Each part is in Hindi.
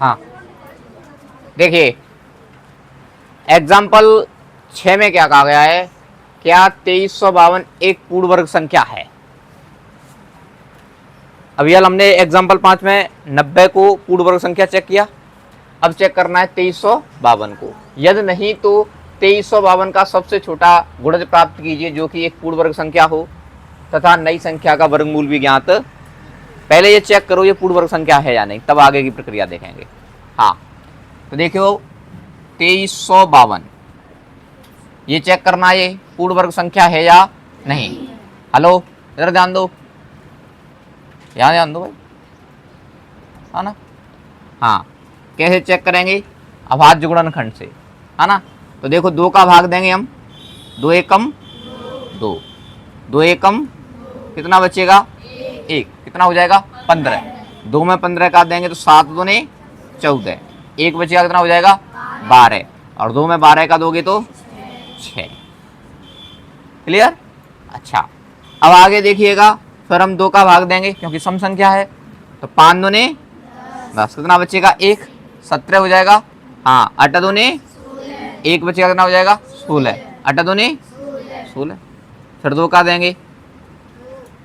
हाँ देखिए एग्जाम्पल 6 में क्या कहा गया है, क्या 2352 एक पूर्ण वर्ग संख्या है। अभी हमने एग्जाम्पल 5 में 90 को पूर्ण वर्ग संख्या चेक किया, अब चेक करना है 2352 को। यदि नहीं तो 2352 का सबसे छोटा गुणज प्राप्त कीजिए जो कि एक पूर्ण वर्ग संख्या हो तथा नई संख्या का वर्गमूल भी ज्ञात। पहले ये चेक करो ये पूर्ण वर्ग संख्या है या नहीं, तब आगे की प्रक्रिया देखेंगे। हाँ तो देखो 2352 ये चेक करना है ये पूर्ण वर्ग संख्या है या नहीं। हेलो इधर ध्यान दो, यहाँ ध्यान दो भाई, है ना। हाँ कैसे चेक करेंगे, अभाज्य गुणनखंड से, है ना। तो देखो 2 का भाग देंगे हम, 2 एकम 2, 2 एकम कितना बचेगा 1, कितना हो जाएगा 15। 2 में 15 का देंगे तो 7 दूने 14, 1 बचेगा कितना हो जाएगा 12, और 2 में 12 का दोगे तो 6। क्लियर। अच्छा अब आगे देखिएगा, फिर हम 2 का भाग देंगे क्योंकि सम संख्या है, तो 5 दूने 10, कितना बचेगा 1, 17 हो जाएगा। हाँ 8 दूने 1 बचेगा कितना हो जाएगा 16, 8 दूने 16। फिर 2 का देंगे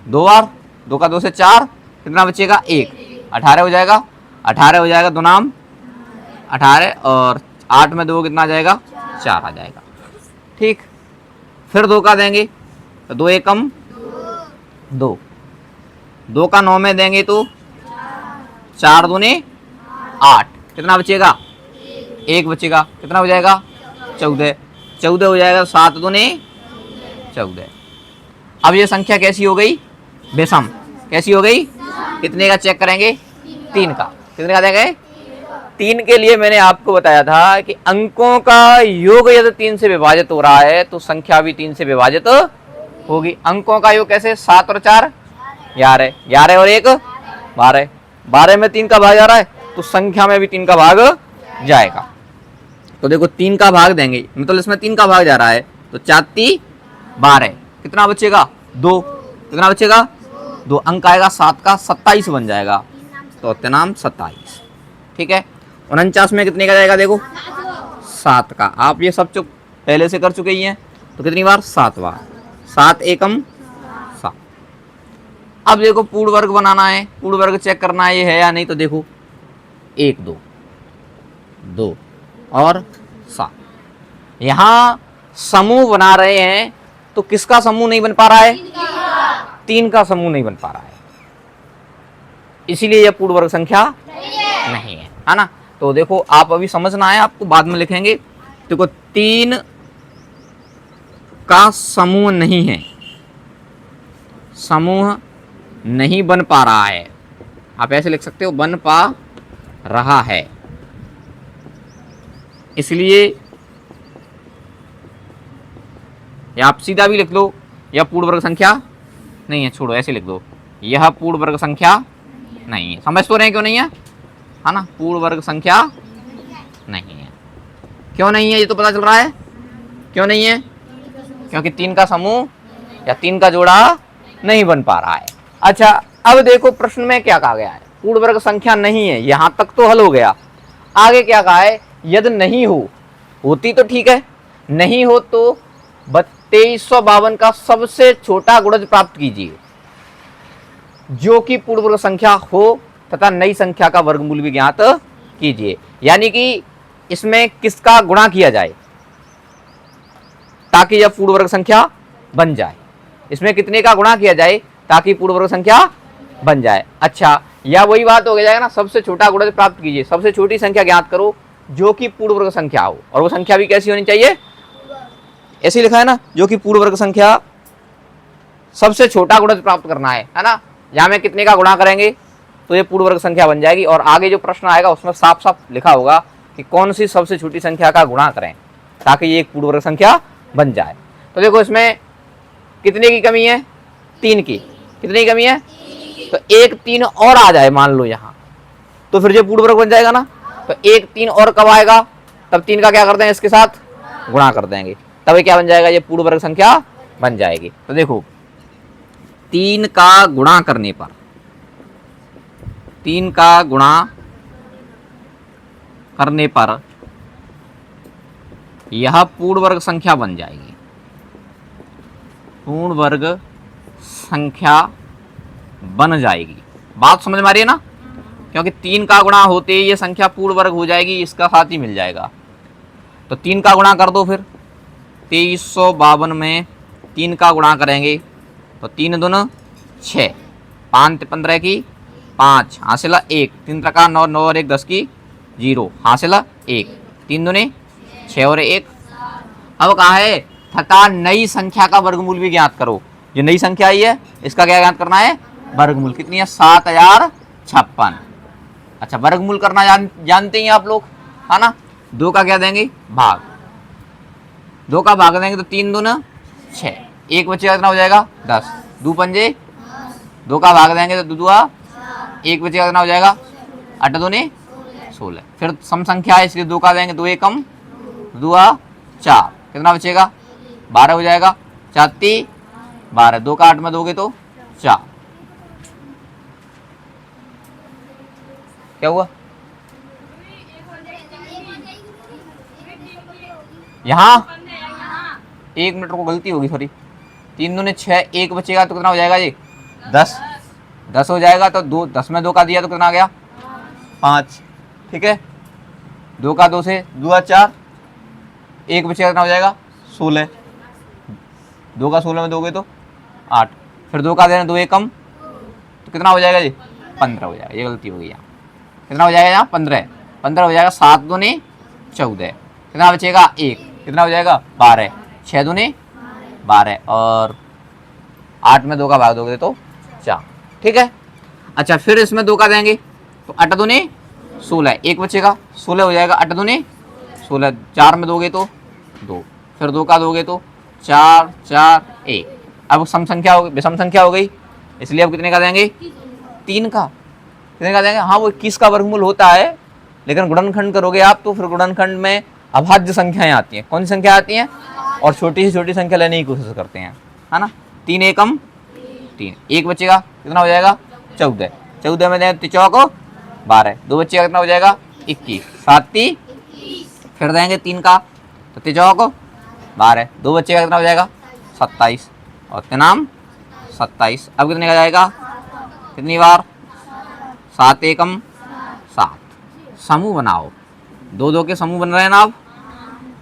2 बार, 2 का 2 से 4, कितना बचेगा 1, 18 हो जाएगा। 18 हो जाएगा 2 नाम 18, और 8 में 2 कितना आ जाएगा 4 आ जाएगा। ठीक, फिर 2 का देंगे तो 2 एकम 2, 2 का 9 में देंगे तो 4 दूने 8, कितना बचेगा 1 बचेगा, कितना हो जाएगा 14, 14 हो जाएगा, 7 दूने 14। अब ये संख्या कैसी हो गई विषम, कैसी हो गई, कितने का चेक करेंगे 3 का, कितने का देंगे 3 के लिए मैंने आपको बताया था कि अंकों का योग यदि 3 से विभाजित हो रहा है तो संख्या भी 3 से विभाजित होगी। अंकों का योग कैसे, 7 और 4 11, 11 और 1 12, 12 में 3 का भाग जा रहा है तो संख्या में भी 3 का भाग जाएगा। तो देखो 3 का भाग देंगे, मतलब इसमें 3 का भाग जा रहा है तो 4 3 12, कितना बचेगा 2, कितना बचेगा 2, अंक आएगा 7 का 27 बन जाएगा, तो नाम 27। ठीक है, 49 में कितने का जाएगा देखो 7 का, आप ये सब चुप पहले से कर चुके ही हैं, तो कितनी बार 7 बार, 7 एकम 7। अब देखो पूर्ण वर्ग बनाना है, पूर्ण वर्ग चेक करना है ये है या नहीं, तो देखो 1 2 2 और 7, यहाँ समूह बना रहे हैं तो किसका समूह नहीं बन पा रहा है, 3 का समूह नहीं बन पा रहा है, इसीलिए यह पूर्ण वर्ग संख्या नहीं है ना। तो देखो आप अभी समझना है, आपको बाद में लिखेंगे। देखो 3 का समूह नहीं है, समूह नहीं बन पा रहा है, आप ऐसे लिख सकते हो बन पा रहा है, इसलिए या आप सीधा भी लिख लो यह पूर्ण वर्ग संख्या नहीं है, छोड़ो ऐसे लिख दो यह पूर्ण वर्ग संख्या नहीं है। समझ तो रहे हैं क्यों नहीं है ना, पूर्ण वर्ग संख्या नहीं है। क्यों नहीं है ये तो पता चल रहा है, क्यों नहीं है, क्योंकि 3 का समूह या 3 का जोड़ा नहीं बन पा रहा है। अच्छा अब देखो प्रश्न में क्या कहा गया है, पूर्ण वर्ग संख्या नहीं है, यहां तक तो हल हो गया। आगे क्या कहा है, यदि नहीं हो, होती तो ठीक है, नहीं हो तो 2352 का सबसे छोटा गुणज प्राप्त कीजिए जो कि पूर्ण वर्ग संख्या हो तथा नई संख्या का वर्गमूल भी ज्ञात कीजिए। यानी कि इसमें किसका गुणा किया जाए ताकि यह पूर्ण वर्ग संख्या बन जाए, इसमें कितने का गुणा किया जाए ताकि पूर्ण वर्ग संख्या बन जाए। अच्छा या वही बात हो जाएगा ना, सबसे छोटा गुणज प्राप्त कीजिए, सबसे छोटी संख्या ज्ञात करो जो कि पूर्ण वर्ग संख्या हो, और वो संख्या भी कैसी होनी चाहिए, ऐसे लिखा है ना, जो कि पूर्ण वर्ग संख्या सबसे छोटा गुणज प्राप्त करना है ना। यहां में कितने का गुणा करेंगे तो ये पूर्ण वर्ग संख्या बन जाएगी, और आगे जो प्रश्न आएगा उसमें साफ साफ लिखा होगा कि कौन सी सबसे छोटी संख्या का गुणा करें ताकि ये एक पूर्ण वर्ग संख्या बन जाए। तो देखो इसमें कितने की कमी है, 3 की, कितने की कमी है, तो 1 3 और आ जाए मान लो यहाँ, तो फिर ये पूर्ण वर्ग बन जाएगा ना। तो 1 3 और कब आएगा, तब 3 का क्या कर देंगे, इसके साथ गुणा कर देंगे, तब क्या बन जाएगा, ये पूर्ण वर्ग संख्या बन जाएगी। तो देखो 3 का गुणा करने पर, 3 का गुणा करने पर यह पूर्ण वर्ग संख्या बन जाएगी। पूर्ण वर्ग संख्या बन जाएगी। बात समझ में आ रही है ना? क्योंकि 3 का गुणा होते ही ये संख्या पूर्ण वर्ग हो जाएगी, इसका साथ ही मिल जाएगा। तो 3 का गुणा कर दो, फिर 2352 में 3 का गुणा करेंगे तो 3 दूना 6, 5 15 की 5, हासिला 1, 3 त्रिका 9, 9 और 1 10 की 0, हासिला 1, 3 दूने 6 और 1। अब कहा है तथा नई संख्या का वर्गमूल भी ज्ञात करो। जो नई संख्या आई है इसका क्या ज्ञात करना है? वर्गमूल। कितनी है? 7056। अच्छा, वर्गमूल करना जानते हैं आप लोग, है ना? 2 का क्या देंगे? भाग। 2 का भाग देंगे तो 3 दूना 6, 1 बच्चे कितना हो जाएगा? 10, 2 पंजे 2 का भाग देंगे तो 2 दुआ 1 बच्चे कितना हो जाएगा? 8 दूने 16। फिर सम संख्या है इसलिए 2 का देंगे, 2 एकम 2 4, कितना बचेगा? 12 हो जाएगा। 4 3 12, 2 का 8 में दोगे तो 4। क्या हुआ? यहाँ 1 मिनट को गलती होगी, सॉरी। 3 दूने 6, 1 बचेगा तो कितना हो जाएगा? जी 10, 10 हो जाएगा। तो 2 10 में 2 का दिया तो कितना आ गया? 5। ठीक है, 2 का 2 से 2 4, 1 बचेगा कितना हो जाएगा? 16। 2 का 16 में दोगे तो 8, फिर 2 का देना 2 एकम तो कितना हो जाएगा जी? 15 हो जाएगा। ये गलती हो गई यहाँ। कितना हो जाएगा यहाँ? 15 15 हो जाएगा। 7 दूने 14, कितना बचेगा? 1, कितना हो जाएगा? 12, 6 दूने 12 और 8 में 2 का भाग दोगे तो 4। ठीक है। अच्छा, फिर इसमें 2 का देंगे तो 8 दूने 16, 1 बचेगा, 16 हो जाएगा। 8 दूने 16, 4 में दोगे तो 2, फिर 2 का दोगे तो 4 4 1। अब सम संख्या हो गई, विषम संख्या हो गई, इसलिए अब कितने का देंगे? 3 का। कितने का देंगे? हाँ, वो 21 का वर्गमूल होता है, लेकिन गुणनखंड करोगे आप तो फिर गुणनखंड में अभाज्य संख्याएं आती हैं। कौन सी संख्या आती हैं? और छोटी से छोटी संख्या लेने की कोशिश करते हैं, है ना? 3 एकम 3, 1 बचेगा, कितना हो जाएगा? 14, 14 में देंगे चौको 12, 2 बच्चे कितना हो जाएगा? 21, 7 3, फिर देंगे 3 का तो चौको 12, 2 बच्चे का कितना हो जाएगा? 27 और नाम 27। अब कितने का जाएगा? कितनी बार? 7 एकम 7। समूह बनाओ, 2 2 के समूह बन रहे हैं ना। अब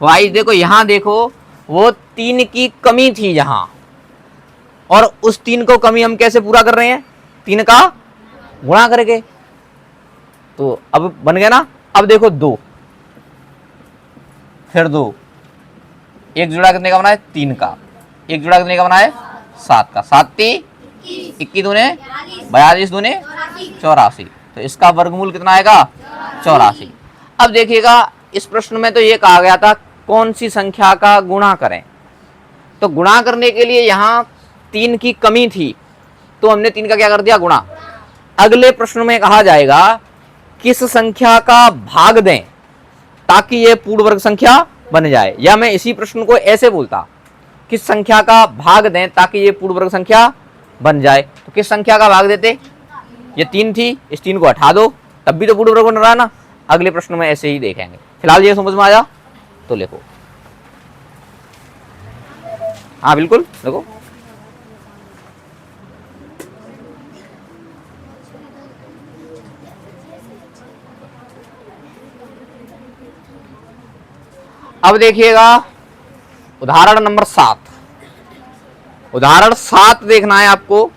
वाइज देखो, यहाँ देखो, वो 3 की कमी थी यहाँ, और उस 3 को कमी हम कैसे पूरा कर रहे हैं? 3 का गुणा करके। तो अब बन गया ना। अब देखो 2, फिर 2, एक जुड़ा कितने का बना है? 3 का। एक जुड़ा कितने का बना है? 7 का। 7 3 21 दूने 42 दूने 84, तो इसका वर्गमूल कितना आएगा? 84। अब देखिएगा, इस प्रश्न में तो ये कहा गया था कौन सी संख्या का गुणा करें, तो गुणा करने के लिए यहाँ 3 की कमी थी, तो हमने 3 का क्या कर दिया? गुणा। अगले प्रश्न में कहा जाएगा किस संख्या का भाग दें ताकि ये पूर्ण वर्ग संख्या बन जाए, या मैं इसी प्रश्न को ऐसे बोलता, किस संख्या का भाग दें ताकि ये पूर्ण वर्ग संख्या बन जाए। तो किस संख्या का भाग देते? ये 3 थी, इस 3 को हटा दो, तब भी तो पूर्ण वर्ग बन रहा है ना। अगले प्रश्न में ऐसे ही देखेंगे। फिलहाल ये समझ में आया तो लिखो। हाँ बिल्कुल, देखो अब देखिएगा उदाहरण नंबर 7। उदाहरण 7 देखना है आपको।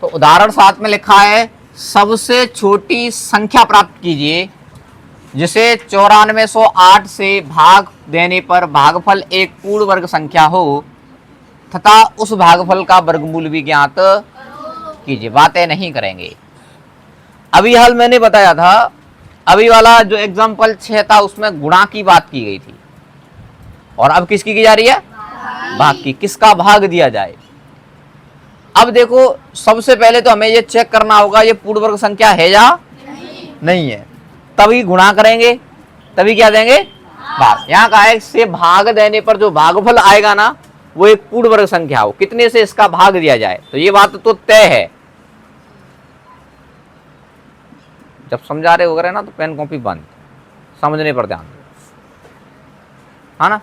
तो उदाहरण 7 में लिखा है सबसे छोटी संख्या प्राप्त कीजिए जिसे 9408 से भाग देने पर भागफल एक पूर्ण वर्ग संख्या हो तथा उस भागफल का वर्गमूल भी ज्ञात कीजिए। बातें नहीं करेंगे। अभी हाल मैंने बताया था, अभी वाला जो एग्जाम्पल 6 था उसमें गुणा की बात की गई थी, और अब किसकी की जा रही है? भाग की। किसका भाग दिया जाए? अब देखो, सबसे पहले तो हमें ये चेक करना होगा ये पूर्ण वर्ग संख्या है या नहीं है, तभी गुणा करेंगे, तभी क्या देंगे? भाग। यहाँ कहा है से भाग देने पर जो भागफल आएगा ना वो एक पूर्ण वर्ग संख्या हो, कितने से इसका भाग दिया जाए। तो ये बात तो तय है। जब समझा रहे हो ना तो पेन कॉपी बंद, समझने पर ध्यान, है ना।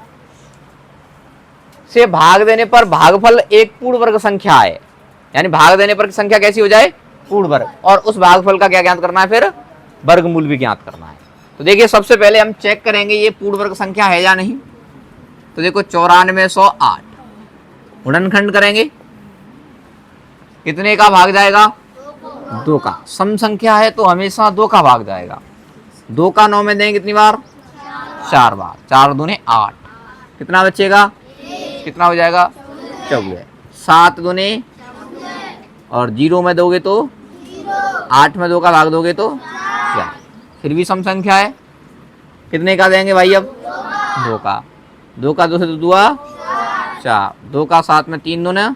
से भाग देने पर भागफल एक पूर्ण वर्ग संख्या है, यानी भाग देने पर संख्या कैसी हो जाए, पूर्ण वर्ग, और उस भागफल का क्या ज्ञात करना है, फिर वर्गमूल भी ज्ञात करना है। तो देखिए सबसे पहले हम चेक करेंगे ये पूर्ण वर्ग संख्या है या नहीं। तो देखो 9408 गुणनखंड करेंगे, कितने का भाग जाएगा, 2 का। सम संख्या है तो हमेशा 2 का भाग जाएगा। 2 का 9 में देंगे कितनी बार, 4 बार। 4 दूने 8, कितना बचेगा, कितना हो जाएगा, 14। 7 दूने, और 0 में दोगे तो 8 में 2 का भाग दोगे तो क्या, फिर भी सम संख्या है। कितने का देंगे भाई, अब 2 का। 2 का 2 से 2 4, 2 का 7 में 3 दूने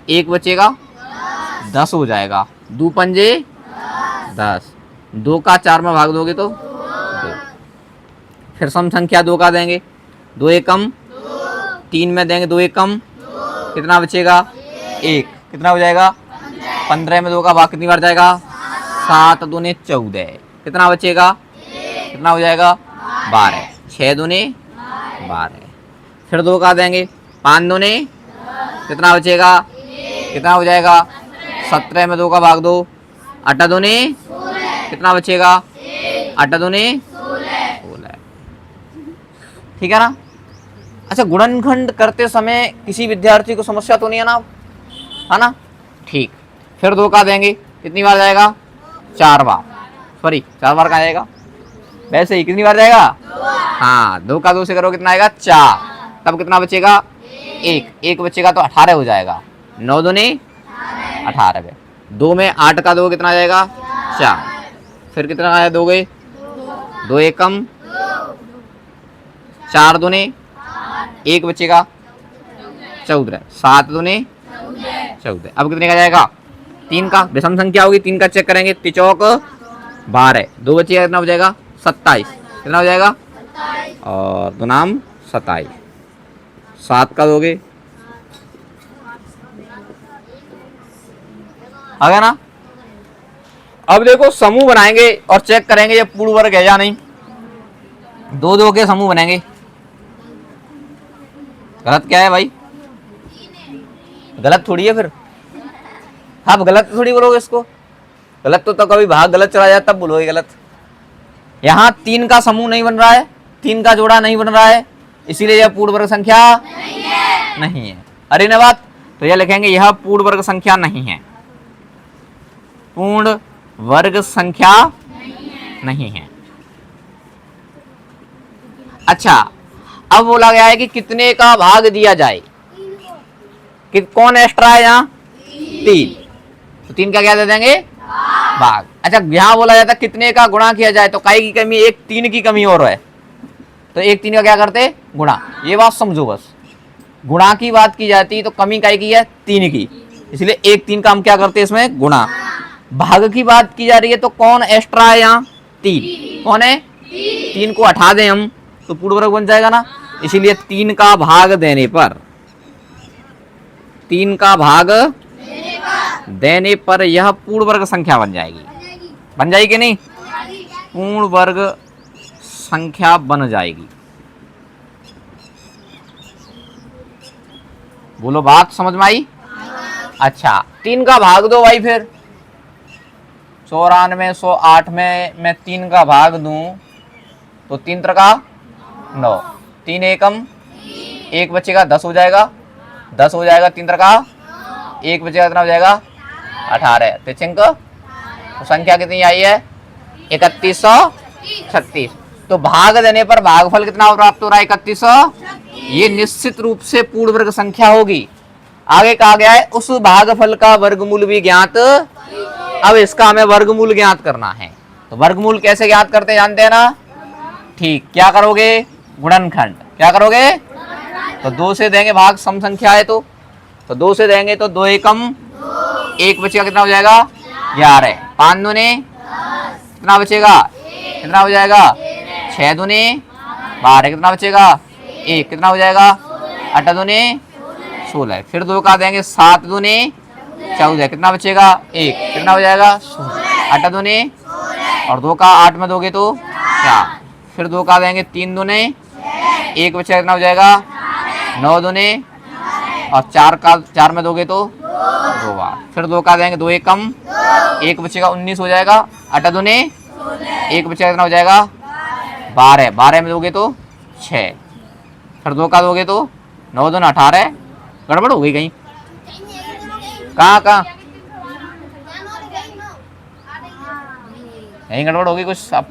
1 बचेगा, 10 हो जाएगा। 2 पंजे 10, 2 का 4 में भाग दोगे तो 2। फिर सम संख्या 2 का देंगे, 2 एकम, 3 में देंगे 2 एकम, कितना बचेगा, 1, कितना हो जाएगा, 15 में 2 का भाग कितनी बार जाएगा, 7 दूने 14, कितना बचेगा, कितना हो जाएगा, 12। 6 दूने 12, फिर 2 का देंगे, 5 दूने कितना बचेगा, कितना हो जाएगा, 17 में 2 का भाग दो, 8 दूने कितना बचेगा, 8 दूने 16, ठीक है ना। अच्छा, गुणनखंड करते समय किसी विद्यार्थी को समस्या तो नहीं है ना, है ना, ठीक। फिर 2 का देंगे, कितनी बार जाएगा, 4 बार, सॉरी 4 बार का जाएगा, वैसे ही कितनी बार जाएगा, हाँ 2 का 2 से करो कितना आएगा, 4, तब कितना बचेगा, 1 बचेगा तो 18 हो जाएगा। 9 दूने 18, 2 में 8 का 2 कितना जाएगा, 4, फिर कितना आया दोगे, 2 एकम, 4 दूने 1 बचेगा, 14, 7 दूने 14, अब कितने का जाएगा, 3 का। विषम संख्या होगी, 3 का चेक करेंगे, 3 चौक 12, 2 बचेगा, कितना हो जाएगा, 27, कितना हो जाएगा, और 2 नाम 27, 7 का दोगे, आ गया ना। अब देखो समूह बनाएंगे और चेक करेंगे ये पूर्ण वर्ग है या नहीं। 2 के समूह बनेंगे, गलत क्या है भाई, गलत थोड़ी है फिर, आप गलत थोड़ी बोलोगे इसको, गलत तो कभी भाग गलत चला जाए तब बोलोगे गलत। यहाँ 3 का समूह नहीं बन रहा है, 3 का जोड़ा नहीं बन रहा है, इसीलिए यह पूर्ण वर्ग संख्या नहीं है। अरे न बात, तो यह लिखेंगे यह पूर्ण वर्ग संख्या नहीं है, पूर्ण वर्ग संख्या नहीं है। अच्छा, अब बोला गया है कि कितने का भाग दिया जाए, कि कौन एक्स्ट्रा है यहाँ, 3, तो 3 का क्या दे देंगे, भाग। अच्छा, यहाँ बोला जाता है कितने का गुणा किया जाए, तो काई की कमी, एक 3 की कमी और है, तो एक 3 का क्या करते, गुणा। ये बात समझो बस, गुणा की बात की जाती है तो कमी काई की है, 3 की, इसलिए एक 3 का हम क्या करते हैं इसमें, गुणा। भाग की बात की जा रही है तो कौन एक्स्ट्रा है यहाँ, 3, कौन है, 3 को हटा दें हम तो पूर्ण वर्ग बन जाएगा ना, इसीलिए 3 का भाग देने पर, 3 का भाग देने पर यह पूर्ण वर्ग संख्या बन जाएगी, बन जाएगी कि नहीं, पूर्ण वर्ग संख्या बन जाएगी। बोलो बात समझ में आई। अच्छा, 3 का भाग दो भाई, फिर 9408 में मैं 3 का भाग दूं तो 3 त्रिका 9, 3 एकम 1 बचेगा, 10 हो जाएगा, 10 हो जाएगा, 3 त्रिका 1 बचेगा, कितना हो जाएगा, 18, तिचिंक। तो संख्या कितनी आई है, 3136। तो भाग देने पर भागफल कितना प्राप्त हो रहा है, 3100। ये निश्चित रूप से पूर्ण वर्ग संख्या होगी। आगे कहा गया है उस भागफल का वर्गमूल भी ज्ञात। अब इसका हमें वर्गमूल ज्ञात करना है, तो वर्गमूल कैसे ज्ञात करते हैं जानते हैं ना, ठीक। क्या करोगे, गुणनखंड, क्या करोगे, तो 2 से देंगे भाग, सम संख्या है तो 2 से देंगे तो 2 एकम 1 बचेगा, कितना हो जाएगा, 11, 5 दूने कितना बचेगा, कितना हो जाएगा, 6 दूने 12, कितना बचेगा, 1, कितना हो जाएगा, 8 दूने 16, फिर 2 का देंगे, 7 दूने 14, कितना बचेगा, 1, कितना हो जाएगा, 8 दूने, और 2 का 8 में दोगे तो 4, फिर 2 का देंगे 3 दूने 1 बचेगा कितना हो जाएगा 9 दूने और 4 में दोगे तो 2 बार। फिर 2 का देंगे 2 एकम 1 बचेगा 19 हो जाएगा 8 दूने 1 बचेगा कितना हो जाएगा 12। 12 में दोगे तो 6। फिर 2 का दोगे तो 9 दूने 18। गड़बड़ हो गई कहीं? कहाँ यहीं गड़बड़ होगी कुछ। अब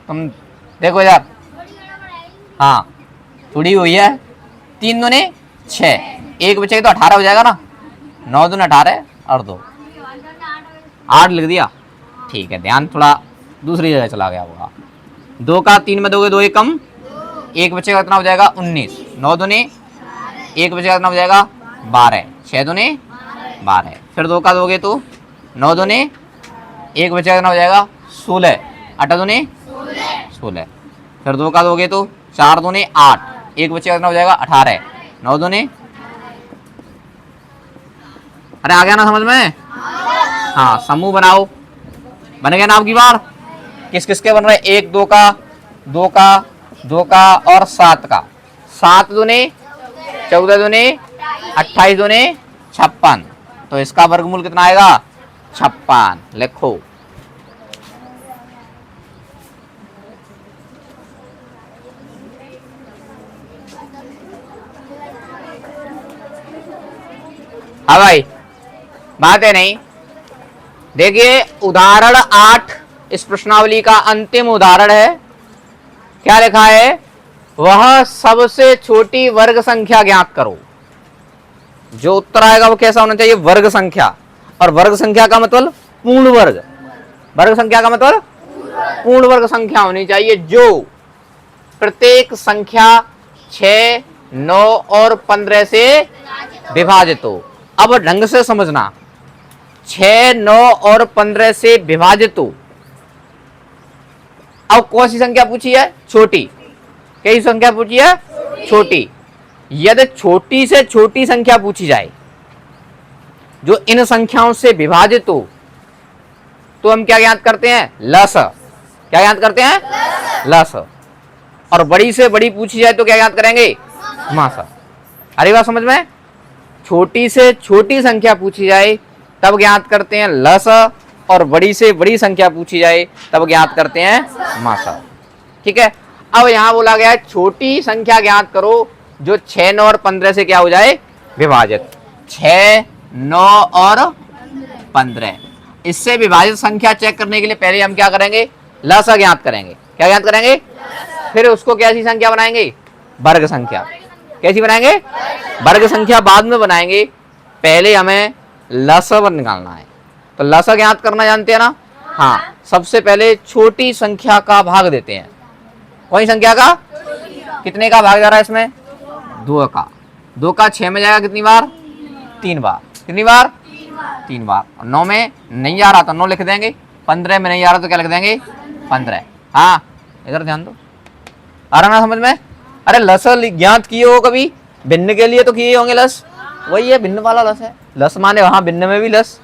तुम देखो यार, हाँ थोड़ी हुई है। 3 दूने 6 1 बचेगा तो 18 हो जाएगा ना। 9 दूने 18 और 2 8 लिख दिया। ठीक है, ध्यान थोड़ा दूसरी जगह चला गया होगा। 2 का 3 में दोगे 2 एकम 1 बचेगा कितना हो जाएगा 19। 9 दूने 1 बचेगा कितना हो जाएगा 12। 6 दूने 12। फिर 2 का दोगे तो 9 दूने 1 बचेगा कितना हो जाएगा 16। 8 दूने 16। फिर 2 का दोगे तो 4 दूने 8 1 बचेगा कितना हो जाएगा 18। 9 दूने, अरे आ गया ना समझ में? हाँ, समूह बनाओ। बन गया ना आपकी बार? किस किस के बन रहे? 1 2 का 2 का 2 का और 7 का। 7 दूने 14 दूने 28 दूने 56। तो इसका वर्गमूल कितना आएगा 56। लिखो। हाँ भाई, बात है नहीं। देखिए उदाहरण 8 इस प्रश्नावली का अंतिम उदाहरण है। क्या लिखा है? वह सबसे छोटी वर्ग संख्या ज्ञात करो। जो उत्तर आएगा वो कैसा होना चाहिए? वर्ग संख्या। और वर्ग संख्या का मतलब पूर्ण वर्ग। वर्ग संख्या का मतलब पूर्ण वर्ग संख्या होनी चाहिए जो प्रत्येक संख्या 6, 9 और 15 से विभाजित हो। अब ढंग से समझना, 6, 9 और 15 से विभाजित हो। अब कौन सी संख्या पूछी है? छोटी। कैसी संख्या पूछी है? छोटी। यदि छोटी से छोटी संख्या पूछी जाए जो इन संख्याओं से विभाजित हो तो हम क्या ज्ञात करते हैं? लस। क्या ज्ञात करते हैं? लस। और बड़ी से बड़ी पूछी जाए तो क्या ज्ञात करेंगे? मास। अरे बात समझ में? छोटी से छोटी संख्या पूछी जाए तब ज्ञात करते हैं लस, और बड़ी से बड़ी संख्या पूछी जाए तब ज्ञात करते हैं मास। ठीक है। अब यहां बोला गया है छोटी संख्या ज्ञात करो जो 6, 9 और 15 से क्या हो जाए? विभाजित। 6, 9 और 15। इससे विभाजित संख्या चेक करने के लिए पहले हम क्या करेंगे? लस ज्ञात करेंगे। क्या ज्ञात करेंगे? फिर उसको कैसी संख्या बनाएंगे? वर्ग संख्या। कैसी बनाएंगे? वर्ग संख्या बाद में बनाएंगे, पहले हमें लसव निकालना है। तो लस ज्ञात करना जानते हैं ना? हाँ, सबसे पहले छोटी संख्या का भाग देते हैं। कौन सी संख्या का? कितने का भाग जा रहा है इसमें? 2 का। 2 का 6 में जाएगा कितनी बार? 3 बार। कितनी बार? 3 बार। और 9 में नहीं आ रहा तो 9 लिख देंगे। 15 में नहीं आ रहा तो क्या लिख देंगे? 15। हाँ, इधर ध्यान दो। आ रहा ना समझ में? अरे लस ज्ञात किए हो कभी? भिन्न के लिए तो किए होंगे लस। वही है, भिन्न वाला लस है। लस माने वहां भिन्न में भी लस,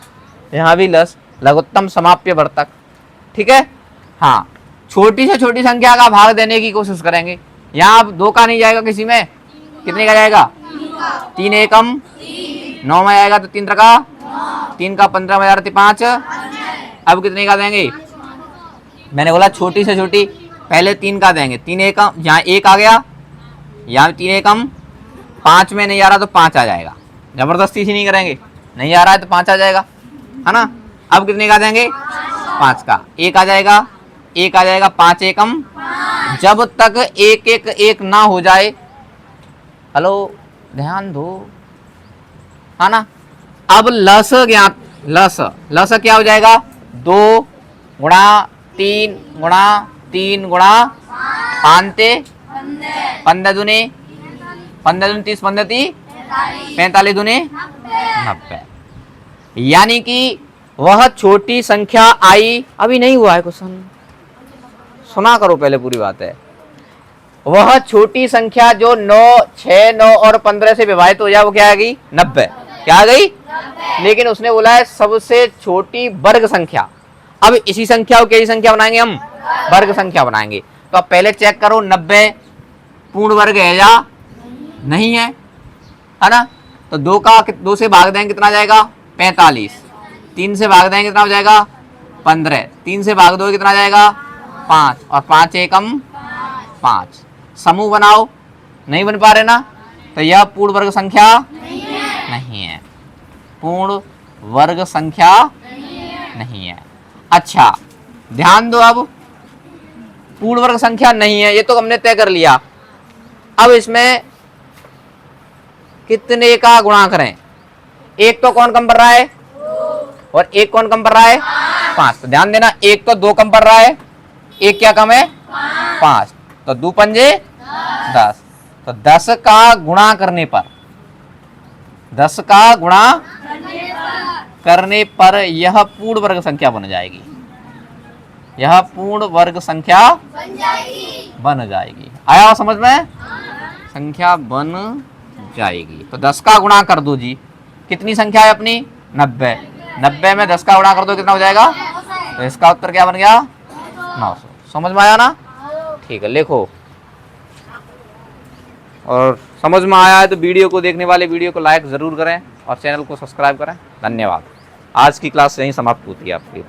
यहाँ भी लस। लघुत्तम समाप्य वर्तक। ठीक है। हाँ, छोटी से छोटी संख्या का भाग देने की कोशिश करेंगे। यहाँ अब 2 का नहीं जाएगा किसी में। कितने का जाएगा? 3 एकम 9 में आएगा तो 3 का 3 का 15 में 5। अब कितने का देंगे? मैंने बोला छोटी से छोटी, पहले 3 का देंगे। 3 एकम, यहाँ 1 आ गया, यहाँ 3 एकम। 5 में नहीं आ रहा तो 5 आ जाएगा। जबरदस्ती से नहीं करेंगे, नहीं आ रहा है तो 5 आ जाएगा, है ना। अब कितने का देंगे? 5 का 1 आ जाएगा, 1 आ जाएगा। 5 एकम, जब तक 1 1 1 ना हो जाए। हेलो, ध्यान दो, है ना। अब लस ज्ञात, लस क्या हो जाएगा? 2 गुणा 3 गुणा 3 गुणा 5 15 दूने 30 15 30 45 दूने 90। यानी कि वह छोटी संख्या आई। अभी नहीं हुआ है क्वेश्चन, सुना करो पहले, पूरी बात है। वह छोटी संख्या जो 9, 6, 9 और 15 से विभाजित हो जाए वो क्या आ गई? 90। क्या आ गई? लेकिन उसने बोला है सबसे छोटी वर्ग संख्या। अब इसी संख्या को कैसी संख्या बनाएंगे हम? वर्ग संख्या बनाएंगे। तो अब पहले चेक करो 90 पूर्ण वर्ग है या नहीं है ना। तो 2 से भाग देंगे कितना जाएगा 45, 3 से भाग देंगे कितना हो जाएगा 15, 3 से भाग 2 कितना जाएगा 5 और 5 एकम 5। समूह बनाओ, नहीं बन पा रहे ना, तो यह पूर्ण वर्ग संख्या नहीं है, पूर्ण वर्ग संख्या नहीं है। अच्छा ध्यान दो, अब पूर्ण वर्ग संख्या नहीं है ये तो हमने तय कर लिया। अब इसमें कितने का गुणा करें, एक तो कौन कम पड़ रहा है और एक कौन कम पड़ रहा है 5। तो ध्यान देना, एक तो 2 कम पड़ रहा है, एक क्या कम है 5, तो 2 पंजे 10। तो 10 का गुणा करने पर, 10 का गुणा करने पर यह पूर्ण वर्ग संख्या बन जाएगी, यह पूर्ण वर्ग संख्या बन जाएगी। आया समझ में, संख्या बन जाएगी। तो 10 का गुणा कर दो जी, कितनी संख्या है अपनी 90, 90 में 10 का गुणा कर दो कितना हो जाएगा, तो इसका उत्तर क्या बन गया 900। समझ में आया ना, ठीक है लिखो। और समझ में आया है तो वीडियो को देखने वाले वीडियो को लाइक जरूर करें और चैनल को सब्सक्राइब करें। धन्यवाद। आज की क्लास यहीं समाप्त होती है आपकी।